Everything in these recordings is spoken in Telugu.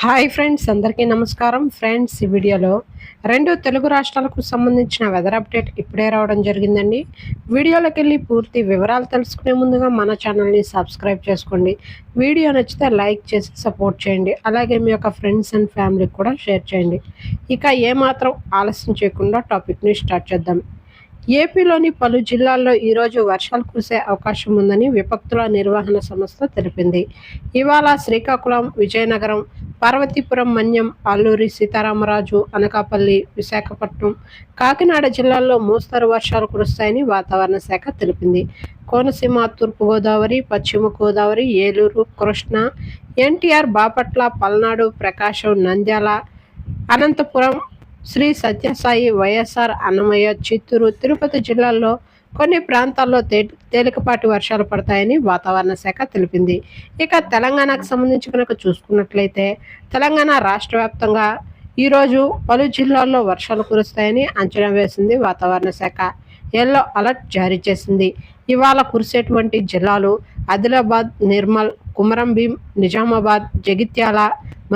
హాయ్ ఫ్రెండ్స్, అందరికీ నమస్కారం. ఫ్రెండ్స్, ఈ వీడియోలో రెండు తెలుగు రాష్ట్రాలకు సంబంధించిన వెదర్ అప్డేట్ ఇప్పుడే రావడం జరిగిందండి. వీడియోలోకి వెళ్ళి పూర్తి వివరాలు తెలుసుకునే ముందుగా మన ఛానల్ని సబ్స్క్రైబ్ చేసుకోండి. వీడియో నచ్చితే లైక్ చేసి సపోర్ట్ చేయండి. అలాగే మీ యొక్క ఫ్రెండ్స్ అండ్ ఫ్యామిలీకి కూడా షేర్ చేయండి. ఇక ఏమాత్రం ఆలస్యం చేయకుండా టాపిక్ని స్టార్ట్ చేద్దాం. ఏపీలోని పలు జిల్లాల్లో ఈరోజు వర్షాలు కురిసే అవకాశం ఉందని విపత్తుల నిర్వహణ సంస్థ తెలిపింది. ఇవాళ శ్రీకాకుళం, విజయనగరం, పార్వతీపురం, మన్యం, అల్లూరి సీతారామరాజు, అనకాపల్లి, విశాఖపట్నం, కాకినాడ జిల్లాల్లో మోస్తరు వర్షాలు కురుస్తాయని వాతావరణ శాఖ తెలిపింది. కోనసీమ, తూర్పుగోదావరి, పశ్చిమ గోదావరి, ఏలూరు, కృష్ణా, ఎన్టీఆర్, బాపట్ల, పల్నాడు, ప్రకాశం, నంద్యాల, అనంతపురం, శ్రీ సత్యసాయి, వైఎస్ఆర్, అన్నమయ్య, చిత్తూరు, తిరుపతి జిల్లాల్లో కొన్ని ప్రాంతాల్లో తేలికపాటి వర్షాలు పడతాయని వాతావరణ శాఖ తెలిపింది. ఇక తెలంగాణకు సంబంధించి కనుక చూసుకున్నట్లయితే తెలంగాణ రాష్ట్ర వ్యాప్తంగా ఈరోజు పలు జిల్లాల్లో వర్షాలు కురుస్తాయని అంచనా వేసింది వాతావరణ శాఖ. ఎల్లో అలర్ట్ జారీ చేసింది. ఇవాళ కురిసేటువంటి జిల్లాలు ఆదిలాబాద్, నిర్మల్, కుమరంభీం, నిజామాబాద్, జగిత్యాల,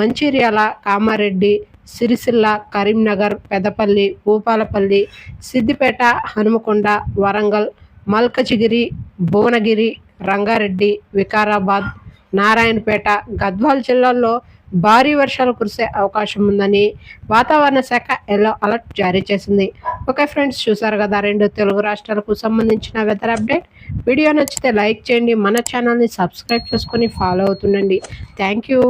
మంచిర్యాల, కామారెడ్డి, సిరిసిల్ల, కరీంనగర్, పెదపల్లి, భూపాలపల్లి, సిద్దిపేట, హనుమకొండ, వరంగల్, మల్కజిగిరి, భువనగిరి, రంగారెడ్డి, వికారాబాద్, నారాయణపేట, గద్వాల్ జిల్లాల్లో భారీ వర్షాలు కురిసే అవకాశం ఉందని వాతావరణ శాఖ ఎల్లో అలర్ట్ జారీ చేసింది. ఓకే ఫ్రెండ్స్, చూసారు కదా రెండు తెలుగు రాష్ట్రాలకు సంబంధించిన వెదర్ అప్డేట్. వీడియో నచ్చితే లైక్ చేయండి, మన ఛానల్ని సబ్స్క్రైబ్ చేసుకొని ఫాలో అవుతుండండి. Thank you.